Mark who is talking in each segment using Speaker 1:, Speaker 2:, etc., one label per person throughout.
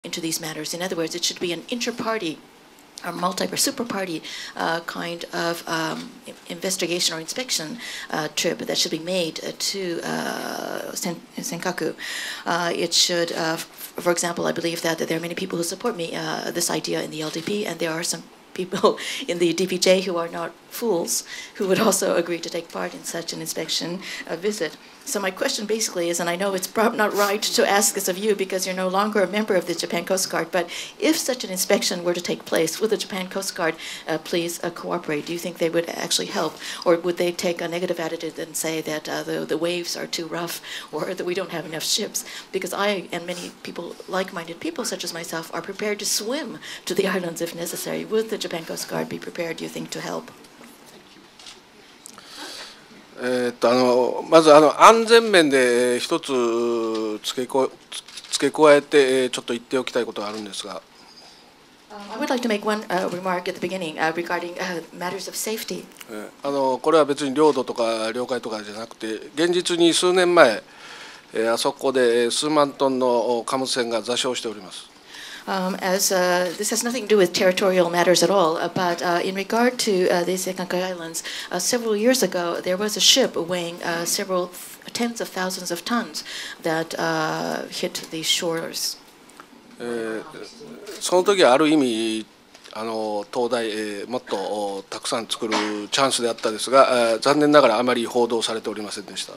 Speaker 1: into these matters. In other words, it should be an inter-party or multi or super party kind of investigation or inspection trip that should be made to Senkaku. It should, for example, I believe that there are many people who support me this idea in the LDP, and there are some people in the DPJ who are not fools who would also agree to take part in such an inspection visit. So my question basically is, and I know it's probably not right to ask this of you because you're no longer a member of the Japan Coast Guard, but if such an inspection were to take place, would the Japan Coast Guard please cooperate? Do you think they would actually help? Or would they take a negative attitude and say that the waves are too rough or that we don't have enough ships? Because I and many people, like-minded people such as myself, are prepared to swim to the islands if necessary. Would the Japan Coast Guard be prepared, do you think, to help?
Speaker 2: まず安全面で一つ付け加えてちょっと言っておきたいことがあるんですが、
Speaker 1: I would like to make one remark at the beginning regarding matters of safety.
Speaker 2: これは別に領土とか領海とかじゃなくて、現実に数年前、あそこで数万トンの貨物船が座礁しております。
Speaker 1: This has nothing to do with territorial matters at all, but in regard to the Senkaku Islands, several years ago there was a ship weighing several tens of thousands of tons that hit the shores.
Speaker 2: その時はある意味灯台、もっとたくさん作るチャンスであったですが、残念ながらあまり報道されておりませんでした。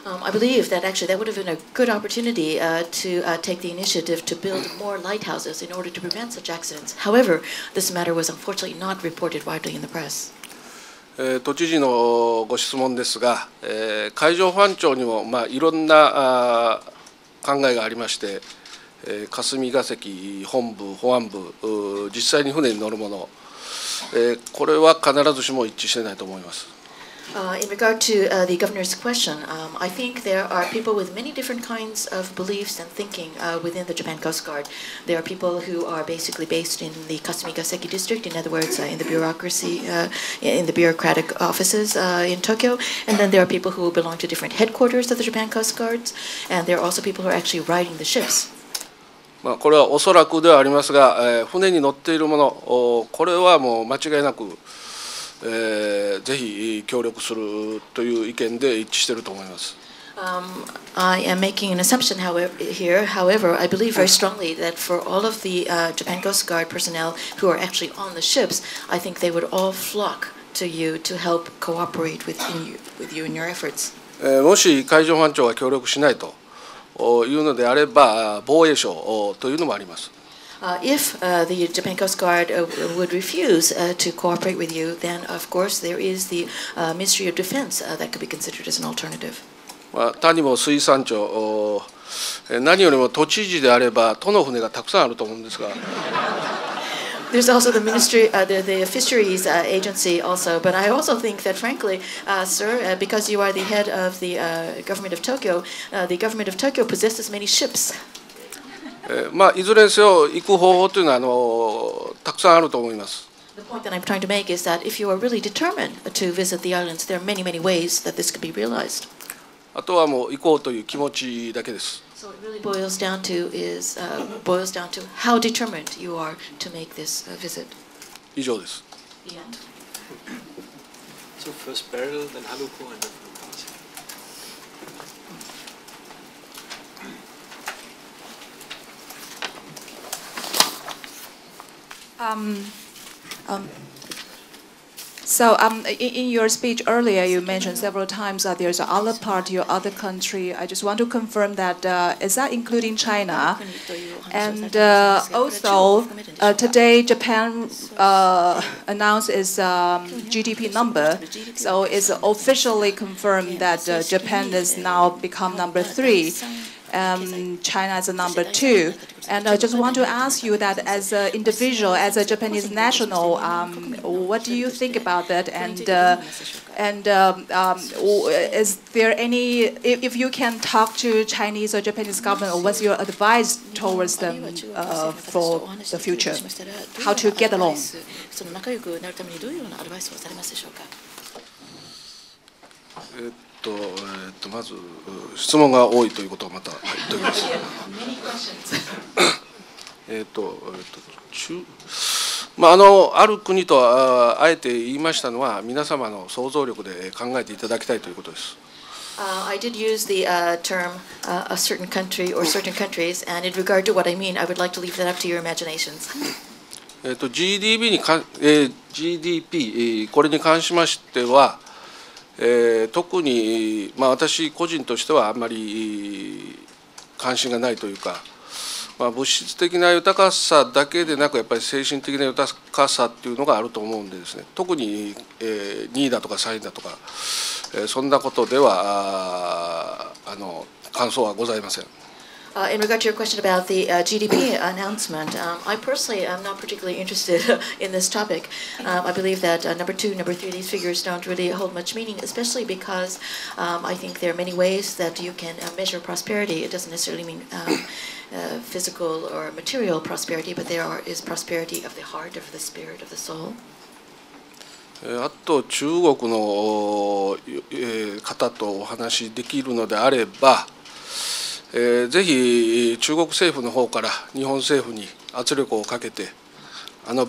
Speaker 1: I believe that actually that would have been a good opportunity to take the initiative to build more lighthouses in order to prevent such accidents. However, this matter was unfortunately not reported widely in the press.
Speaker 2: 都知事のご質問ですが、海上保安庁にもいろんな考えがありまして、霞が関本部、保安部、実際に船に乗るもの、これは必ずしも一致していないと思います。
Speaker 1: In regard to the governor's question, I think there are people with many different kinds of beliefs and thinking within the Japan Coast Guard. There are people who are basically based in the Kasumigaseki district, in other words, in the bureaucracy, in the bureaucratic offices in Tokyo. And then there are people who belong to different headquarters of the Japan Coast Guards. And there are also people who are actually riding the ships.
Speaker 2: これはおそらくではありますが、船に乗っているもの、これはもう間違いなく、ぜひ協力するという意見で一致していると思います。
Speaker 1: I am making an assumption, however, I believe very strongly that for all of the Japan Coast Guard personnel who are actually on the ships, I think they would all flock to you to help cooperate with you in your efforts.
Speaker 2: もし海上保安庁が協力しないというのであれば、防衛省というのもあります。
Speaker 1: If the Japan Coast Guard would refuse to cooperate with you, then of course there is the Ministry of Defense that could be considered as an alternative.
Speaker 2: 他にも水産庁、何よりも都知事であれば都の船がたくさんあると思うんですが。
Speaker 1: There's also the ministry, the fisheries agency also, but I also think that, frankly, sir, because you are the head of the government of Tokyo possesses many ships.
Speaker 2: いずれにせよ行く方法というのはたくさんあると思います。
Speaker 1: The point that I'm trying to make is that if you are really determined to visit the islands, there are many, many ways that this could be realized.
Speaker 2: あとはもう行こうという気持ちだけです。
Speaker 1: So it really boils down to how determined you are to make this visit.
Speaker 2: 以上です。
Speaker 1: The end.
Speaker 3: So first Beryl, then Haruko, and then
Speaker 4: in your speech earlier, you mentioned several times that there's other party or other country. I just want to confirm that is that including China? And also, today Japan announced its GDP number, so it's officially confirmed that Japan is now become number 3. China is number 2. And I just want to ask you that as an individual, as a Japanese national, what do you think about that? And is there any, if you can talk to Chinese or Japanese government, what's your advice towards them for the future? How to get along?
Speaker 2: まず質問が多いということをまた言っておきます。中ある国とあえて言いましたのは、皆様の想像力で考えていただきたいということです。
Speaker 1: I did use the term a certain country or certain countries, and in regard to what I mean, I would like to leave that up to your imaginations.
Speaker 2: GDP、これに関しましては、特に、私個人としてはあんまり関心がないというか、物質的な豊かさだけでなく、やっぱり精神的な豊かさっていうのがあると思うんでですね、特に2位だとか3位だとか、そんなことでは感想はございません。
Speaker 1: In regard to your question about the GDP announcement, I personally am not particularly interested in this topic. I believe that number 2, number 3, these figures don't really hold much meaning, especially because I think there are many ways that you can measure prosperity. It doesn't necessarily mean physical or material prosperity, but there is prosperity of the heart, of the spirit, of the soul.
Speaker 2: あと中国の方とお話しできるのであれば、ぜひ中国政府の方から日本政府に圧力をかけて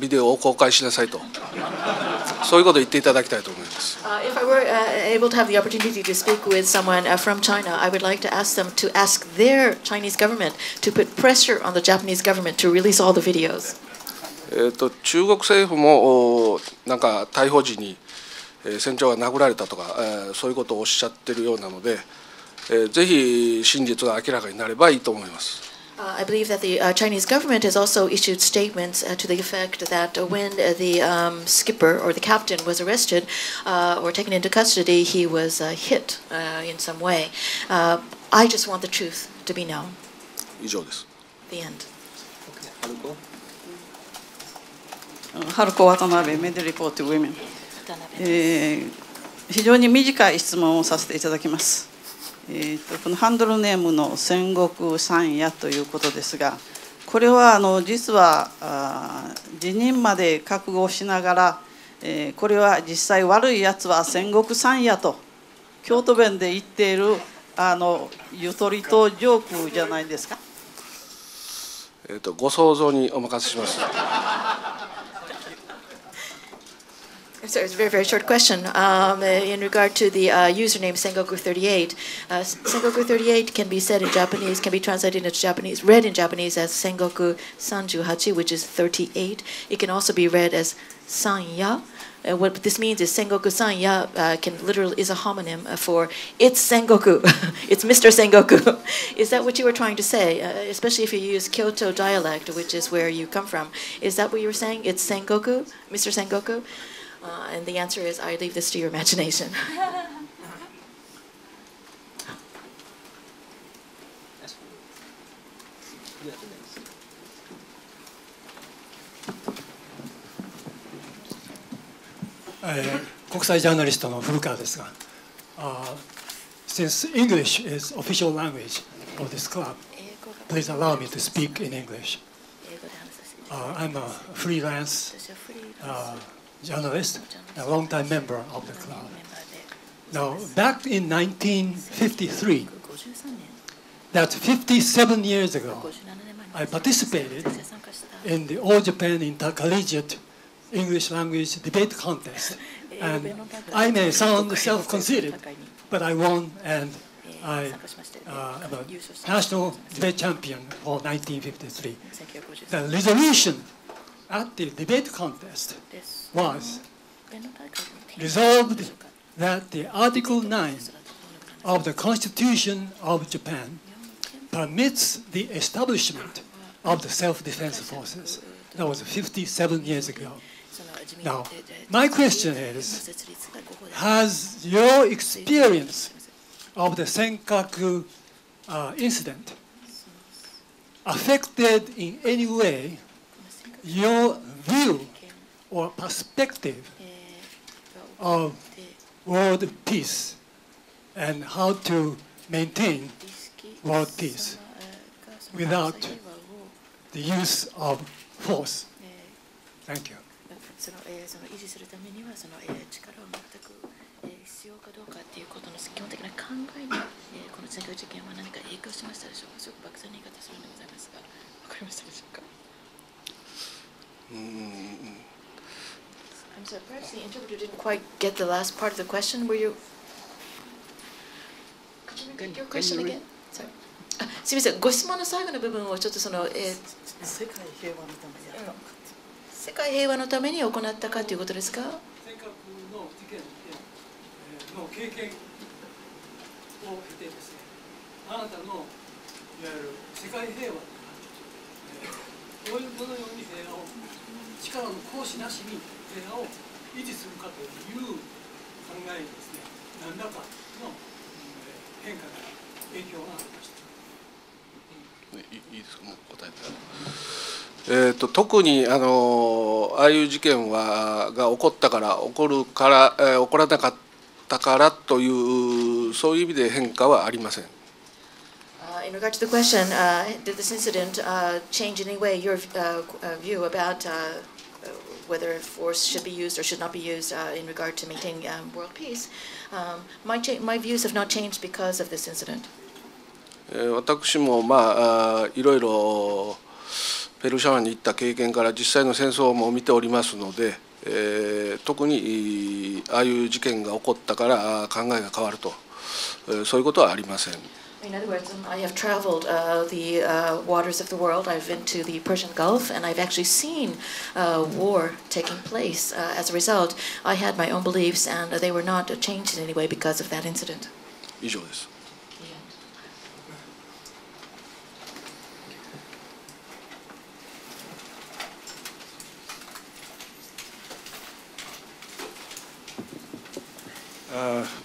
Speaker 2: ビデオを公開しなさいと、そういうことを言っていただきたいと思います。
Speaker 1: If I were able to have the opportunity to speak with someone from China, I would like to ask them to ask their Chinese government to put pressure on the Japanese government to release all the videos.
Speaker 2: 中国政府もなんか逮捕時に船長が殴られたとか、そういうことをおっしゃっているようなので、ぜひ真実が明らかになればいいと思います。
Speaker 1: I believe that the Chinese government has also issued statements to the effect that when the skipper or the captain was arrested or taken into custody, he was hit in some way. I just want the truth to be known.
Speaker 2: 以上です。
Speaker 1: The end.
Speaker 3: Haruko?
Speaker 5: 春子渡辺メディリポートウィメン、非常に短い質問をさせていただきます。このハンドルネームの戦国三夜ということですが、これは実は辞任まで覚悟しながら、これは実際悪いやつは戦国三夜と京都弁で言っているゆとりとジョークじゃないですか。
Speaker 2: ご想像にお任せします。
Speaker 1: So it's a very, very short question. In regard to the username Sengoku38, Sengoku38 can be said in Japanese, can be translated into Japanese, read in Japanese as Sengoku 38, which is 38. It can also be read as Sanya. What this means is Sengoku Sanya is a homonym for it's Sengoku, it's Mr. Sengoku. Is that what you were trying to say? Especially if you use Kyoto dialect, which is where you come from. Is that what you were saying? It's Sengoku, Mr. Sengoku? And the answer is, I leave this to your imagination.
Speaker 6: Since English is official language of this club, please allow me to speak in English. I'm a freelance journalist, a long-time member of the club. Now, back in 1953, that's 57 years ago, I participated in the All Japan Intercollegiate English Language Debate Contest. And I may sound self-conceited, but I won, and I am a national debate champion for 1953. The resolution at the debate contest was resolved that the Article 9 of the Constitution of Japan permits the establishment of the self-defense forces. That was 57 years ago. Now, my question is, has your experience of the Senkaku incident affected in any way your view or perspective of world peace and how to maintain world peace without the use of force? Thank you.
Speaker 1: 維持するためには力を全く必要かどうかっていうことの基本的な考えにこの選挙事件は何か影響しましたでしょうか。すごく漠然な言い方するんでございますが、わかりましたでしょうか。I'm sorry, perhaps the interpreter didn't quite get the last part of the question. Were you? Could you repeat your question again? Sorry. すみません、ご質問の最後の部分をちょっと
Speaker 5: 世界平和のためにやったのか。
Speaker 1: 世界平和のために行ったかということですか？
Speaker 6: 尖閣の事件の経験を経てですね、あなたのいわゆる世界平和どのように平和を力の行使なしに平和を維持するかという考えにですね、何らかの変化が影響がありました。
Speaker 2: いいですか、もう答えて。特にああいう事件が起こったから起こらなかったからというそういう意味で変化はありません。
Speaker 1: In regard to the question, did this incident change in any way your view about whether force should be used or should not be used in regard to maintaining world peace? My views have not changed because of this incident.
Speaker 2: 私もいろいろペルシャ湾に行った経験から実際の戦争も見ておりますので、特にああいう事件が起こったから考えが変わると、そういうことはありません。
Speaker 1: In other words, I have traveled the waters of the world. I've been to the Persian Gulf, and I've actually seen war taking place. As a result, I had my own beliefs, and they were not changed in any way because of that incident.
Speaker 2: 以上です。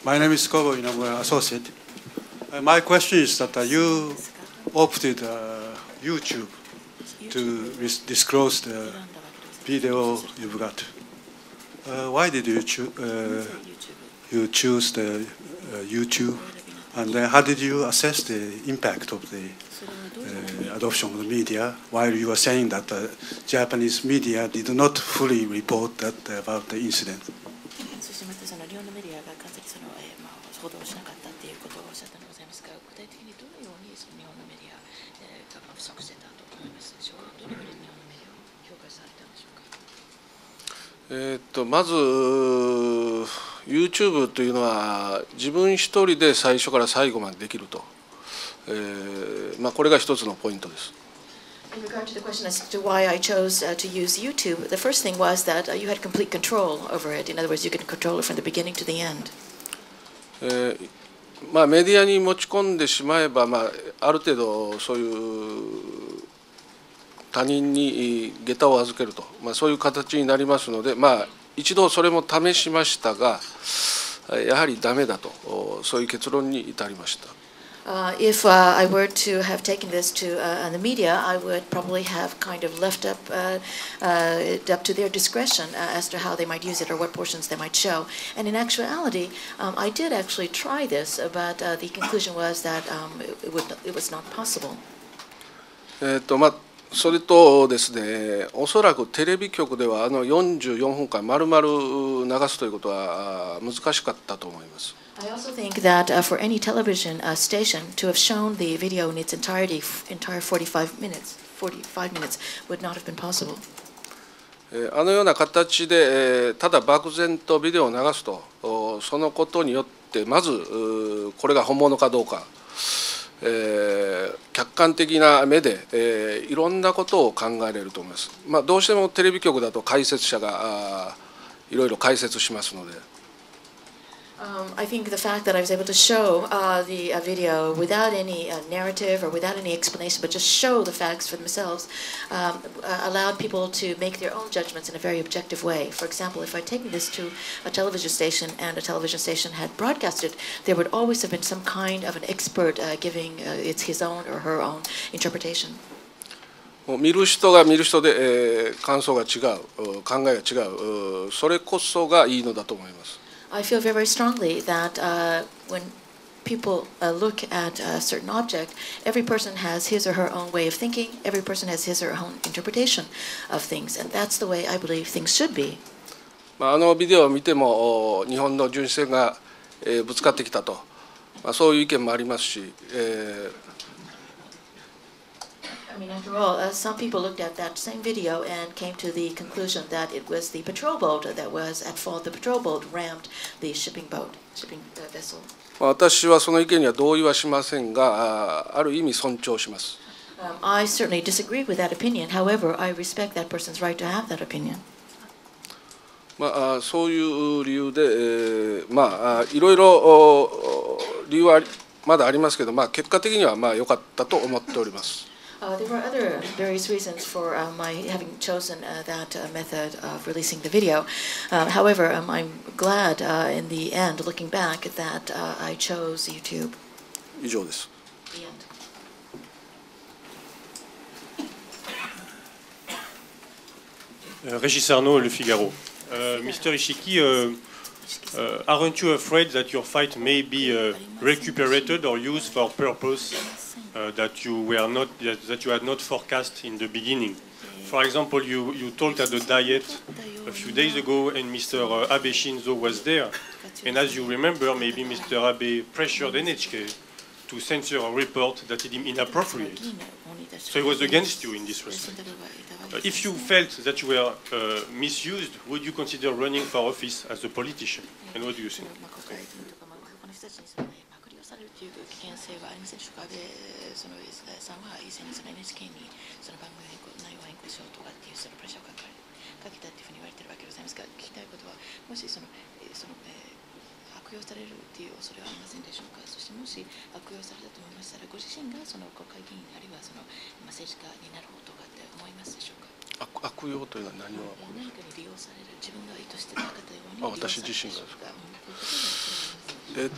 Speaker 7: My name is Kobo Inamura, associate. My question is that you opted YouTube to disclose the video you've got. Why did you choose the YouTube? And then how did you assess the impact of the adoption of the media, while you were saying that the Japanese media did not fully report that about the incident?
Speaker 1: そしてまたその日本のメディアが完全に報道しなかったということをおっしゃったのでございますが、具体的にどのようにその日本のメディアが不足してたと思いますでしょうか。どのように日本のメディアを評価されたんでしょうか。
Speaker 2: まず YouTube というのは自分一人で最初から最後までできると、これが一つのポイントです。
Speaker 1: In regard to the question as to why I chose to use YouTube, the first thing was that you had complete control over it. In other words, you could control it from the beginning to the end.
Speaker 2: メディアに持ち込んでしまえば、ある程度そういう他人に下駄を預けると、そういう形になりますので、一度それも試しましたが、やはりダメだと、そういう結論に至りました。
Speaker 1: If I were to have taken this to the media, I would probably have kind of left it up to their discretion as to how they might use it or what portions they might show. And in actuality, I did actually try this, but the conclusion was that it was not possible.
Speaker 2: それとですね、おそらくテレビ局では44分間丸々流すということは難しかったと思います。
Speaker 1: I also think that for any television station to have shown the video in its entire 45 minutes would not have been possible.
Speaker 2: あのような形でただ漠然とビデオを流すと、そのことによってまずこれが本物かどうか、客観的な目でいろんなことを考えられると思います。どうしてもテレビ局だと解説者がいろいろ解説しますので。
Speaker 1: I think the fact that I was able to show the video without any narrative or without any explanation, but just show the facts for themselves, allowed people to make their own judgments in a very objective way. For example, if I'd taken this to a television station and a television station had broadcasted, there would always have been some kind of an expert giving his own or her own interpretation.
Speaker 2: 見る人が見る人で感想が違う、考えが違う、それこそがいいのだと思います。
Speaker 1: I feel very strongly that when people look at a certain object, every person has his or her own way of thinking, every person has his or her own interpretation of things, and that's the way I believe things should be.
Speaker 2: ビデオを見ても日本の巡視船がぶつかってきたと、そういう意見もありますし、
Speaker 1: I mean, after all, some people looked at that same video and came to the conclusion that it was the patrol boat that was at fault. The patrol boat rammed the shipping vessel.
Speaker 2: 私はその意見には同意はしませんが、ある意味尊重します。
Speaker 1: I certainly disagree with that opinion. However, I respect that person's right to have that opinion.
Speaker 2: そういう理由で、いろいろ理由はまだありますけど、結果的には良かったと思っております。
Speaker 1: There were other various reasons for my having chosen that method of releasing the video. However, I'm glad in the end, looking back, that I chose YouTube.
Speaker 2: 以上です。
Speaker 1: The end.
Speaker 8: Régis Arnaud, Le Figaro. Mr. Ishiki, aren't you afraid that your fight may be recuperated or used for purpose that you had not forecast in the beginning? For example, you talked at the Diet a few days ago, and Mr. Abe Shinzo was there. And as you remember, maybe Mr. Abe pressured NHK to censor a report that he deemed inappropriate. So he was against you in this respect. If you felt that you were misused, would you consider running for office as a politician? And what do you think?
Speaker 1: 悪用されるっていう恐れはありませんでしょうか。そしてもし悪用されたと思いましたら、ご自身がその国会議員あるいはその政治家になる方とかって思いますでしょうか。
Speaker 2: 悪用というのは何を？
Speaker 1: 何かに利用される、自分が意図してなかったように利用されるでしょうか。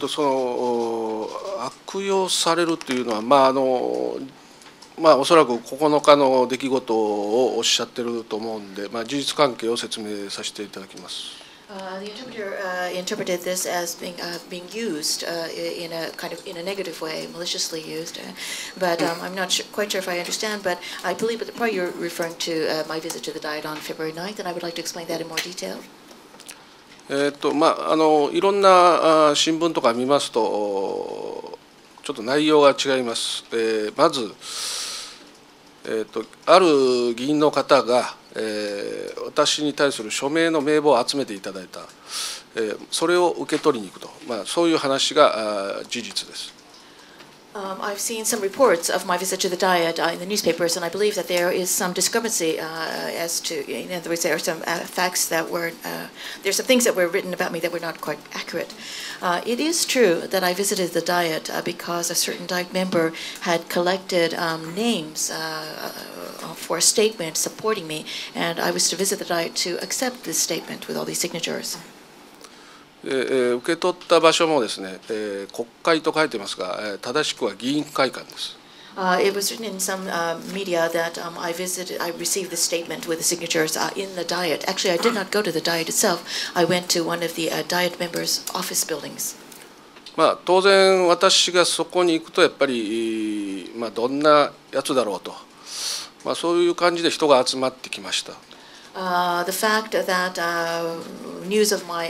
Speaker 2: その悪用されるというのは、おそらく9日の出来事をおっしゃってると思うんで、事実関係を説明させていただきます。
Speaker 1: The interpreter interpreted this as being used in a negative way, maliciously used. But I'm not quite sure if I understand. But I believe that probably you're referring to my visit to the Diet on February 9th, and I would like to explain that in more detail.
Speaker 2: いろんな新聞とか見ますとちょっと内容が違います。まず、ある議員の方が私に対する署名の名簿を集めていただいた、それを受け取りに行くと、そういう話が事実です。
Speaker 1: I've seen some reports of my visit to the Diet in the newspapers, and I believe that there is some discrepancy as to, in other words, there are some facts that were, there's some things that were written about me that were not quite accurate. It is true that I visited the Diet because a certain Diet member had collected names for a statement supporting me, and I was to visit the Diet to accept this statement with all these signatures.
Speaker 2: 受け取った場所もですね、国会と書いてますが、正しくは議員会館です。
Speaker 1: It was written in some media that I received the statement with the signatures in the Diet. Actually, I did not go to the Diet itself. I went to one of the Diet members' office buildings.
Speaker 2: 当然私がそこに行くとやっぱり、どんなやつだろうと、そういう感じで人が集まってきました。
Speaker 1: The fact that news of my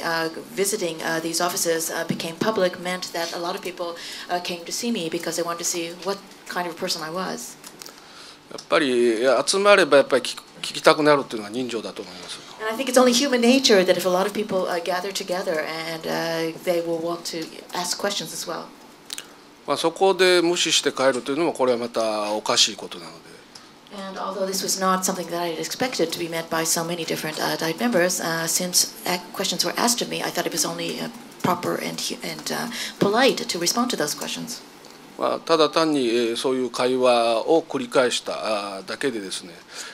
Speaker 1: visiting these offices became public meant that a lot of people came to see me because they wanted to see what kind of a person I was.
Speaker 2: やっぱり集まればやっぱり聞きたくなるというのが人情だと思います。
Speaker 1: And I think it's only human nature that if a lot of people gather together and they will want to ask questions as well.
Speaker 2: そこで無視して帰るというのもこれはまたおかしいことなので。
Speaker 1: And although this was not something that I had expected to be met by so many different Diet members, since questions were asked of me, I thought it was only proper and polite to respond to those questions.
Speaker 2: ただ単にそういう会話を繰り返しただけでですね、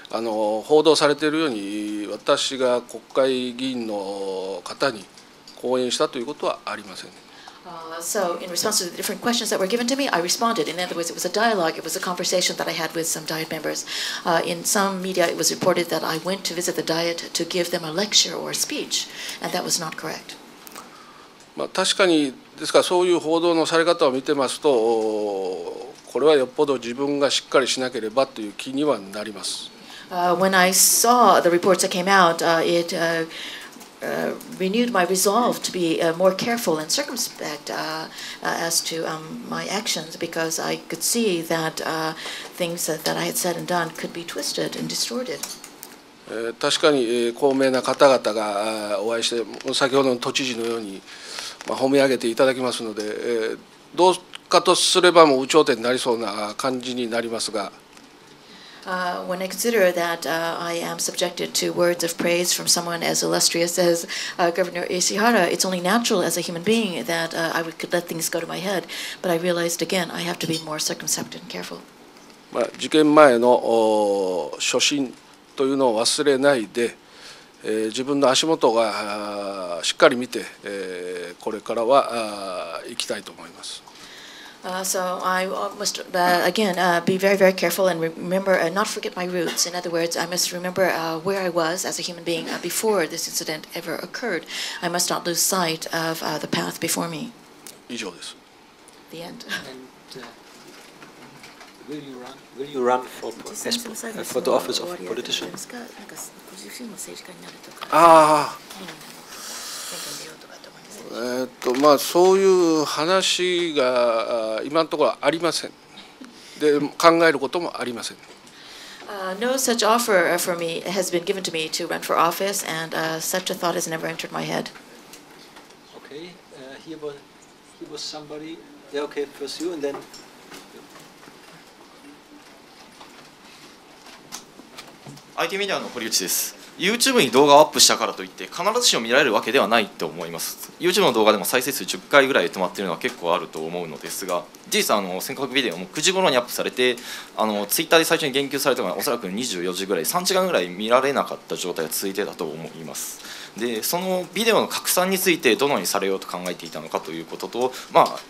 Speaker 2: 報道されているように私が国会議員の方に講演したということはありません。
Speaker 1: So, in response to the different questions that were given to me, I responded. In other words, it was a dialogue, it was a conversation that I had with some Diet members. In some media, it was reported that I went to visit the Diet to give them a lecture or a speech, and that was not correct.
Speaker 2: 確かにですからそういう報道のされ方を見てますと、これはよっぽど自分がしっかりしなければという気にはなります。
Speaker 1: When I saw the reports that came out, it renewed my resolve to be more careful and circumspect as to my actions, because I could see that things that I had said and done could be twisted and distorted.
Speaker 2: 確かに高名な方々がお会いして先ほどの都知事のように褒め上げていただきますので、どうかとすればもう有頂天になりそうな感じになりますが。
Speaker 1: When I consider that I am subjected to words of praise from someone as illustrious as Governor Ishihara, it's only natural as a human being that I could let things go to my head. But I realized again, I have to be more circumspect and careful.
Speaker 2: 事件前の初心というのを忘れないで、自分の足元がしっかり見て、これからは行きたいと思います。
Speaker 1: So I must again be very, very careful and remember not forget my roots. In other words, I must remember where I was as a human being before this incident ever occurred. I must not lose sight of the path before me.
Speaker 2: 以上です。
Speaker 1: The end.
Speaker 3: And will you run for the office of politician?
Speaker 2: ああ。そういう話が今のところはありません。で、考えることもありません。
Speaker 1: No such offer for me has been given to me to run for office, and such a thought has never entered my head.
Speaker 3: Okay, here was somebody. Yeah, okay, first you, and then.
Speaker 9: IT メディアの堀内です。YouTube に動画をアップしたからといって必ずしも見られるわけではないと思います。 YouTube の動画でも再生数10回ぐらい止まっているのは結構あると思うのですが、事実尖閣ビデオも9時頃にアップされてTwitter で最初に言及されたのはおそらく24時ぐらい3時間ぐらい見られなかった状態が続いていたと思います。でそのビデオの拡散についてどのようにされようと考えていたのかということと、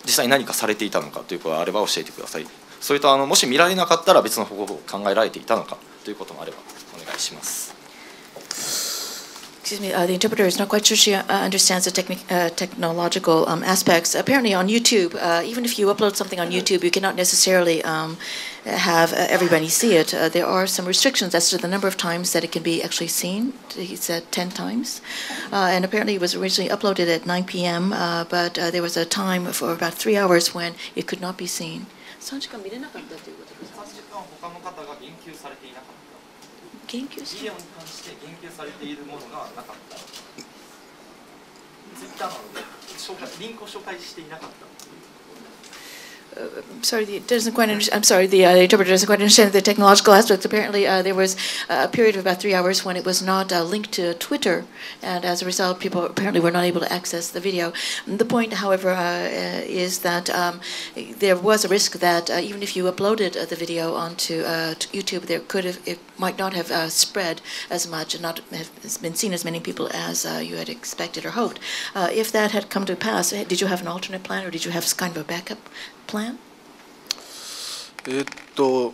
Speaker 9: 実際に何かされていたのかということがあれば教えてください。それともし見られなかったら別の方法を考えられていたのかということもあればお願いします。
Speaker 1: Excuse me, the interpreter is not quite sure she understands the technological aspects. Apparently on YouTube, even if you upload something on YouTube, you cannot necessarily have everybody see it. There are some restrictions as to the number of times that it can be actually seen. He said 10 times. And apparently it was originally uploaded at 9 p.m., but there was a time for about 3 hours when it could not be seen. 3時間見れなかったということですか？
Speaker 9: 3時間他の方が言及されていなかった。
Speaker 1: 言及して
Speaker 9: ビデオに関して言及されているものがなかった。Twitter なのでリンクを紹介していなかった。
Speaker 1: I'm sorry, I'm sorry, the interpreter doesn't quite understand the technological aspects. Apparently, there was a period of about 3 hours when it was not linked to Twitter, and as a result, people apparently were not able to access the video. The point, however, is that there was a risk that even if you uploaded the video onto YouTube, it might not have spread as much and not have been seen as many people as you had expected or hoped. If that had come to pass, did you have an alternate plan, or did you have kind of a backup plan?
Speaker 2: そ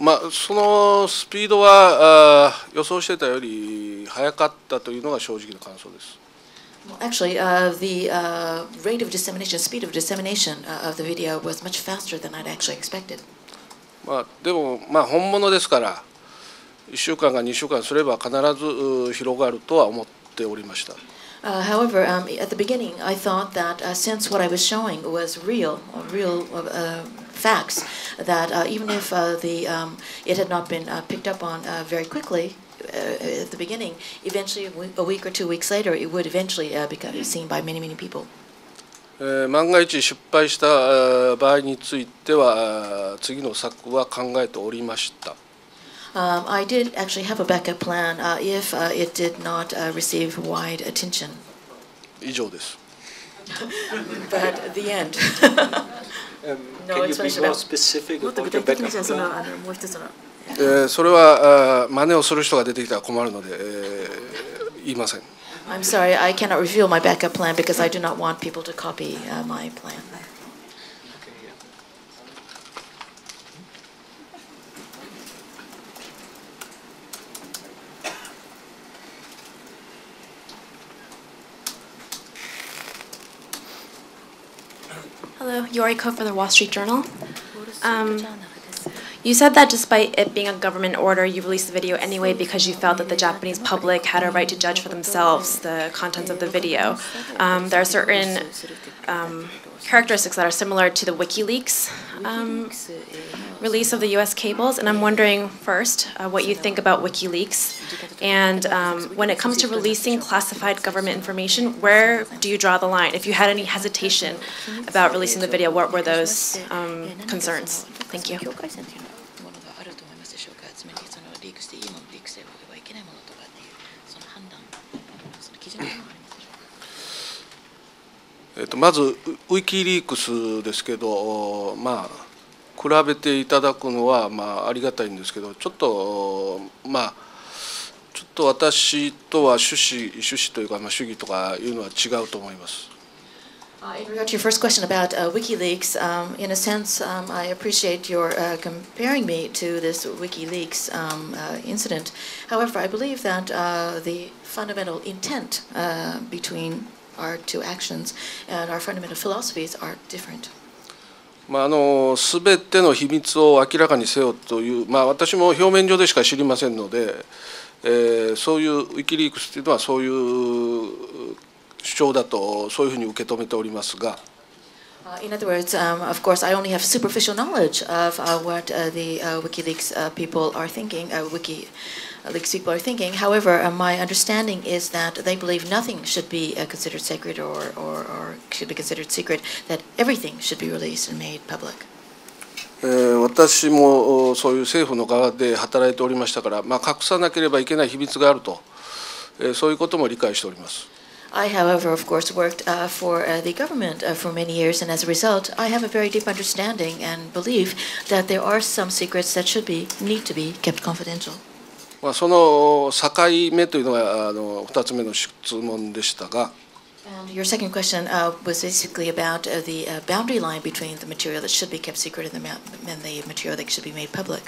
Speaker 2: のスピードは予想してたより速かったというのが正直な感想です。
Speaker 1: Actually, the rate of dissemination, speed of dissemination of the video was much faster than I'd actually expected.
Speaker 2: でも本物ですから1週間か2週間すれば必ず広がるとは思っておりました。
Speaker 1: However, at the beginning, I thought that since what I was showing was real facts, that even if it had not been picked up on very quickly at the beginning, eventually a week or 2 weeks later, it would eventually become seen by many, many people.
Speaker 2: 万が一失敗した場合については次の策は考えておりました。
Speaker 1: I did actually have a backup plan if it did not receive wide attention.
Speaker 2: 以上です。
Speaker 1: But the end.
Speaker 3: Can you be more specific about your backup plan?
Speaker 2: それは真似をする人が出てきたら困るので言いません。
Speaker 1: I'm sorry, I cannot reveal my backup plan because I do not want people to copy my plan.
Speaker 10: Hello, Yoriko for the Wall Street Journal. You said that despite it being a government order, you released the video anyway because you felt that the Japanese public had a right to judge for themselves the contents of the video. There are certain characteristics that are similar to the WikiLeaks release of the US cables, and I'm wondering first what you think about WikiLeaks, and when it comes to releasing classified government information, where do you draw the line? If you had any hesitation about releasing the video, what were those concerns? Thank you.
Speaker 2: まずウィキリークスですけど、まあ比べていただくのはありがたいんですけど、ちょっと私とは趣旨というか主義とかいうのは違うと思います。
Speaker 1: In regard to your first question about WikiLeaks, in a sense, I appreciate your comparing me to this WikiLeaks incident. However, I believe that the fundamental intent between our two actions and our fundamental philosophies are different.
Speaker 2: すべての秘密を明らかにせよという、私も表面上でしか知りませんので、そういうウィキリークスというのはそういう主張だとそういうふうに受け止めておりますが。
Speaker 1: In other words, of course, I only have superficial knowledge of what the WikiLeaks people are thinking. WikiLeaks people are thinking. However, my understanding is that they believe nothing should be considered sacred or should be considered secret. That everything should be released and made public.
Speaker 2: 私もそういう政府の側で働いておりましたから、隠さなければいけない秘密があると、そういうことも理解しております。
Speaker 1: I, however, of course, worked for the government for many years, and as a result, I have a very deep understanding and belief that there are some secrets that need to be kept confidential.
Speaker 2: その境目というのが2つ目の質問でしたが。
Speaker 1: And your second question was basically about the boundary line between the material that should be kept secret and the material that should be made public.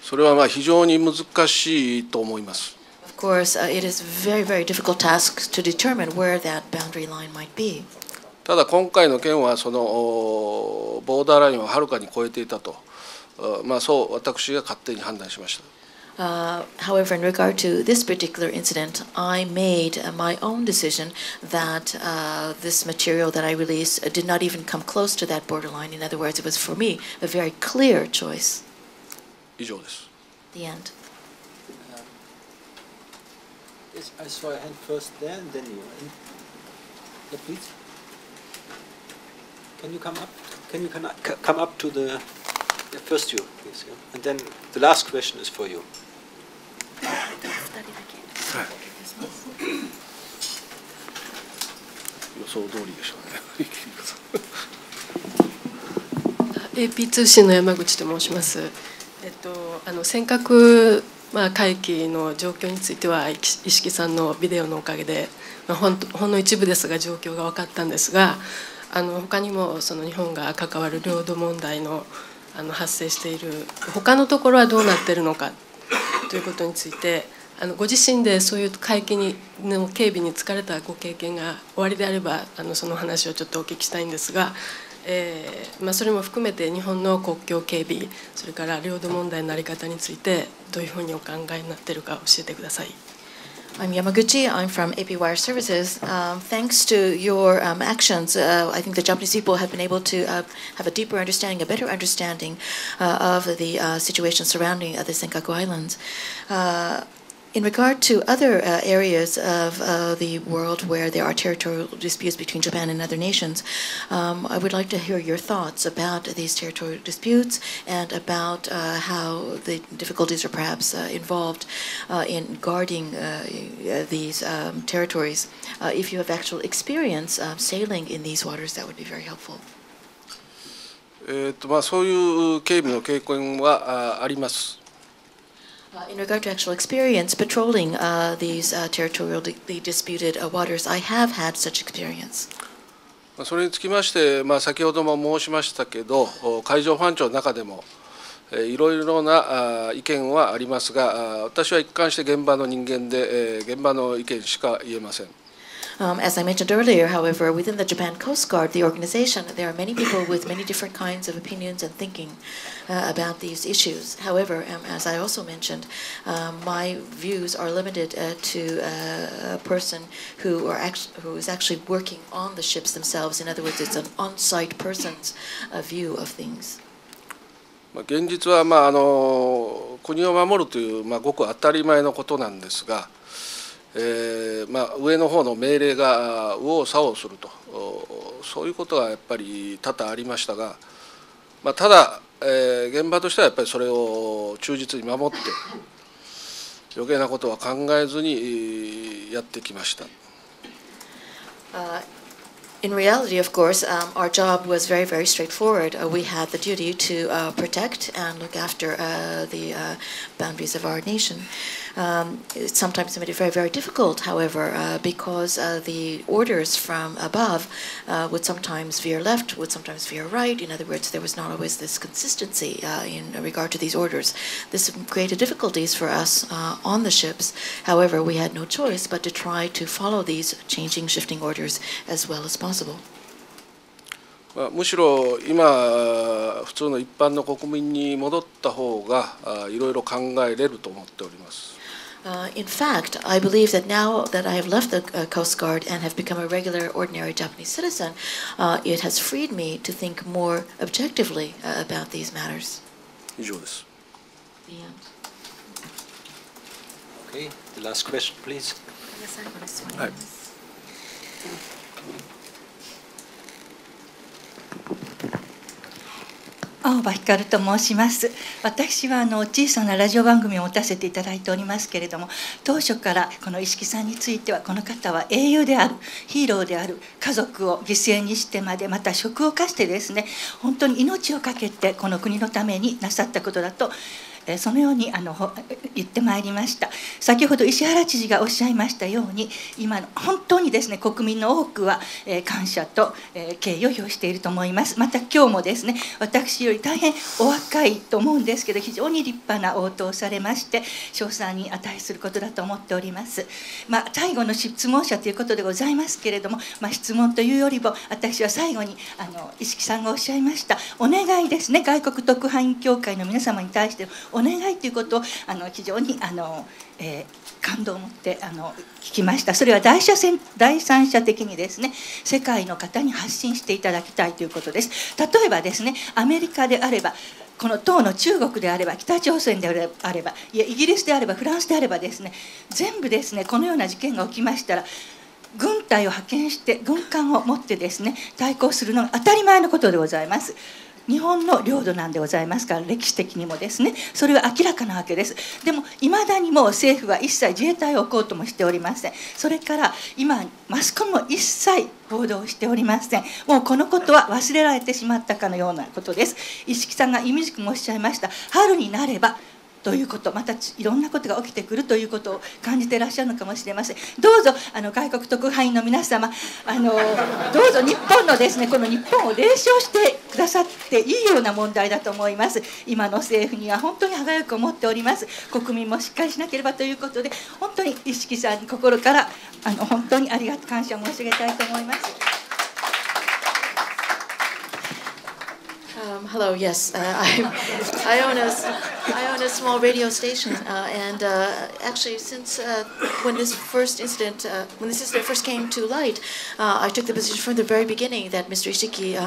Speaker 2: それは非常に難しいと思います。
Speaker 1: Of course, it is a very, very difficult task to determine where that boundary line might be.
Speaker 2: ただ今回の件はそのボーダーラインをはるかに超えていたと、そう私が勝手に判断しました。
Speaker 1: However, in regard to this particular incident, I made my own decision that this material that I released did not even come close to that borderline. In other words, it was for me a very clear choice.
Speaker 2: 以上です。
Speaker 1: The end.
Speaker 3: Yes, I saw a hand first there, and then you. Yeah, please. Can you come up? Can you come up to the? Yeah, first you, please. Yeah. And then the last question is for you.
Speaker 2: 予想通りでしょうね。
Speaker 11: AP 通信の山口と申します。尖閣海域の状況については石木さんのビデオのおかげで、ほんの一部ですが状況が分かったんですが、他にもその日本が関わる領土問題の発生している他のところはどうなっているのかということについて、ご自身でそういう海域の警備に疲れたご経験がおありであればその話をちょっとお聞きしたいんですが。それも含めて日本の国境警備、それから領土問題の在り方についてどういうふうにお考えになっているか教えてください。
Speaker 1: I'm Yamaguchi. I'm from AP Wire Services. Thanks to your actions, I think the Japanese people have been able to have a deeper understanding, a better understanding of the situation surrounding the Senkaku Islands. In regard to other areas of the world where there are territorial disputes between Japan and other nations, I would like to hear your thoughts about these territorial disputes and about how the difficulties are perhaps involved in guarding these territories. If you have actual experience sailing in these waters, that would be very helpful.
Speaker 2: そういう警備の経験はあります。
Speaker 1: In regard to actual experience patrolling these territorially disputed waters, I have had such experience.
Speaker 2: それにつきまして、先ほども申しましたけど、海上保安庁の中でもいろいろな意見はありますが、私は一貫して現場の人間で、現場の意見しか言えません。
Speaker 1: As I mentioned earlier, however, within the Japan Coast Guard, the organization, there are many people with many different kinds of opinions and thinking about these issues. However, as I also mentioned, my views are limited to a person who is actually working on the ships themselves. In other words, it's an on-site person's view of things.
Speaker 2: 現実は国を守るというごく当たり前のことなんですが、上の方の命令が右往左往すると、そういうことがやっぱり多々ありましたが、ただ、現場としてはやっぱりそれを忠実に守って余計なことは考えずにやってきました。
Speaker 1: In reality, of course, our job was very, very straightforward. We had the duty to protect and look after the boundaries of our nation. It sometimes made it very, very difficult, however, because the orders from above would sometimes veer left, would sometimes veer right. In other words, there was not always this consistency in regard to these orders. This created difficulties for us on the ships. However, we had no choice but to try to follow these changing, shifting orders as well as possible.
Speaker 2: むしろ今普通の一般の国民に戻った方がいろいろ考えれると思っております。
Speaker 1: In fact, I believe that now that I have left the Coast Guard and have become a regular, ordinary Japanese citizen, it has freed me to think more objectively about these matters.
Speaker 2: 以上です。
Speaker 3: Okay, the last question, please.
Speaker 2: はい。
Speaker 12: 青葉光と申します。私は小さなラジオ番組を持たせていただいておりますけれども、当初からこの石木さんについては、この方は英雄である、ヒーローである、家族を犠牲にしてまで、また職を課してですね、本当に命を懸けてこの国のためになさったことだと、そのように言ってまいりました。先ほど石原知事がおっしゃいましたように、今の本当にですね、国民の多くは感謝と敬意を表していると思います。また今日もですね、私より大変お若いと思うんですけど、非常に立派な応答をされまして、称賛に値することだと思っております。最後の質問者ということでございますけれども、質問というよりも、私は最後に石木さんがおっしゃいましたお願いですね、外国特派員協会の皆様に対してお願いということを非常に感動を持って聞きました。それは第三者的にですね、世界の方に発信していただきたいということです。例えばですね、アメリカであれば、この当の中国であれば、北朝鮮であれば、いやイギリスであれば、フランスであればですね、全部ですね、このような事件が起きましたら、軍隊を派遣して軍艦を持ってですね、対抗するのが当たり前のことでございます。日本の領土なんでございますから、歴史的にもですね、それは明らかなわけです。でもいまだにも政府は一切自衛隊を置こうともしておりません。それから今マスコミも一切報道しておりません。もうこのことは忘れられてしまったかのようなことです。石木さんが意味じくもおっしゃいました、春になればということ、またいろんなことが起きてくるということを感じていらっしゃるのかもしれません。どうぞ外国特派員の皆様、どうぞ日本のですね、この日本を冷笑してくださっていいような問題だと思います。今の政府には本当に歯がゆく思っております。国民もしっかりしなければということで、本当に石木さんに心から本当に感謝を申し上げたいと思います。
Speaker 1: Hello. Yes, I own a small radio station, and actually, since when this incident first came to light, I took the position from the very beginning that Mr. Ishiki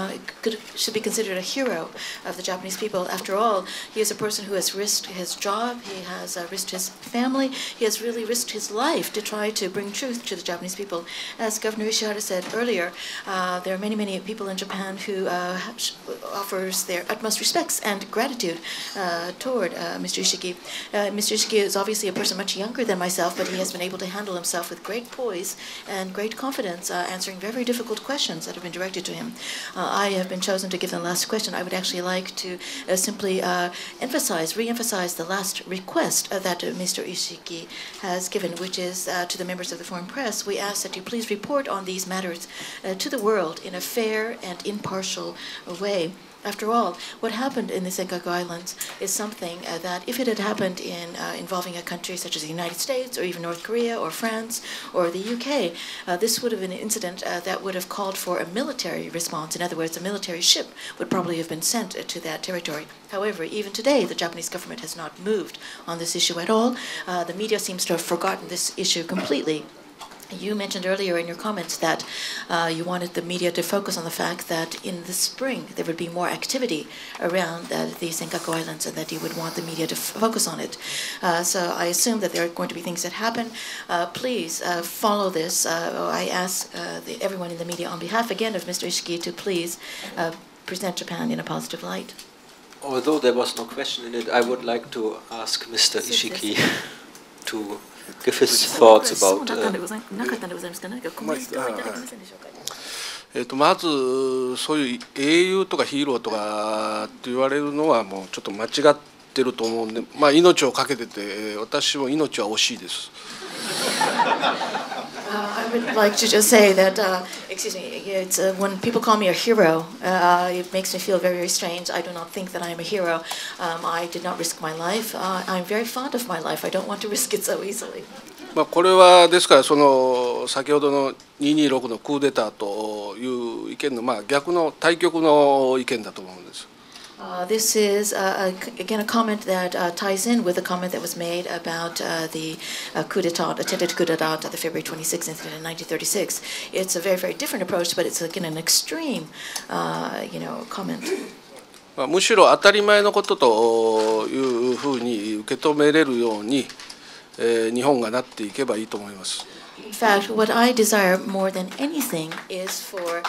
Speaker 1: should be considered a hero of the Japanese people. After all, he is a person who has risked his job, he has risked his family, he has really risked his life to try to bring truth to the Japanese people. As Governor Ishihara said earlier, there are many, many people in Japan who offers their utmost respects and gratitude toward Mr. Ishiki. Mr. Ishiki is obviously a person much younger than myself, but he has been able to handle himself with great poise and great confidence, answering very difficult questions that have been directed to him. I have been chosen to give the last question. I would actually like to simply re-emphasize the last request that Mr. Ishiki has given, which is to the members of the foreign press. We ask that you please report on these matters to the world in a fair and impartial way. After all, what happened in the Senkaku Islands is something that if it had happened involving a country such as the United States or even North Korea or France or the UK, this would have been an incident that would have called for a military response. In other words, a military ship would probably have been sent to that territory. However, even today, the Japanese government has not moved on this issue at all. The media seems to have forgotten this issue completely. You mentioned earlier in your comments that you wanted the media to focus on the fact that in the spring there would be more activity around the Senkaku Islands and that you would want the media to focus on it. So I assume that there are going to be things that happen. Please follow this. I ask everyone in the media on behalf again of Mr. Ishiki to please present Japan in a positive light.
Speaker 3: Although there was no question in it, I would like to ask Mr. Ishiki to give his thoughts about.
Speaker 2: まずそういう英雄とかヒーローとかって言われるのはもうちょっと間違ってると思うんで、まあ命を懸けてて私も命は惜しいです。
Speaker 1: I would like to just say that, excuse me, it's, when people call me a hero, it makes me feel very, very strange. I do not think that I am a hero. I did not risk my life. I'm very fond of my life. I don't want to risk it so easily.
Speaker 2: まあこれはですからその先ほどの226のクーデターという意見のまあ逆の対極の意見だと思うんです。
Speaker 1: This is, again, a comment that ties in with the comment that was made about the coup d'etat, attempted coup d'etat at the February 26th incident in 1936. It's a very, very different approach, but it's again an extreme, comment.
Speaker 2: むしろ当たり前のことというふうに受け止めれるように、日本がなっていけばいいと思います。
Speaker 1: In fact, what I desire more than anything is for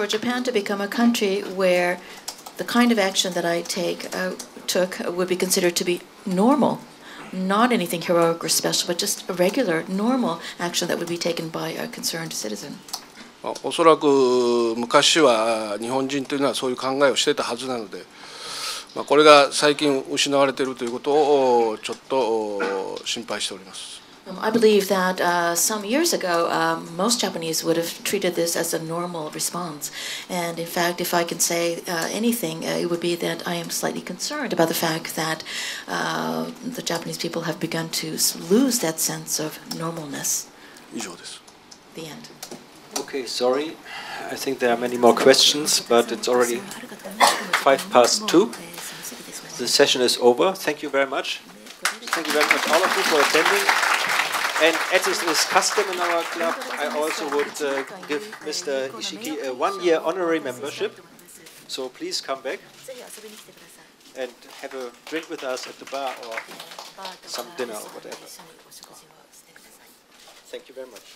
Speaker 1: Japan to become a country where the kind of action that I took would be considered to be normal, not anything heroic or special, but just a regular, normal action that would be taken by a concerned citizen.
Speaker 2: おそらく昔は日本人というのはそういう考えをしていたはずなので、これが最近失われているということをちょっと心配しております。
Speaker 1: I believe that some years ago, most Japanese would have treated this as a normal response. And in fact, if I can say anything, it would be that I am slightly concerned about the fact that the Japanese people have begun to lose that sense of normalness.
Speaker 2: 以上です。
Speaker 1: The end.
Speaker 3: Okay, sorry. I think there are many more questions, but it's already 2:05. The session is over. Thank you very much. Thank you very much, all of you, for attending. And as is custom in our club, I also would give Mr. Ishiki a 1-year honorary membership. So please come back and have a drink with us at the bar or some dinner or whatever. Thank you very much.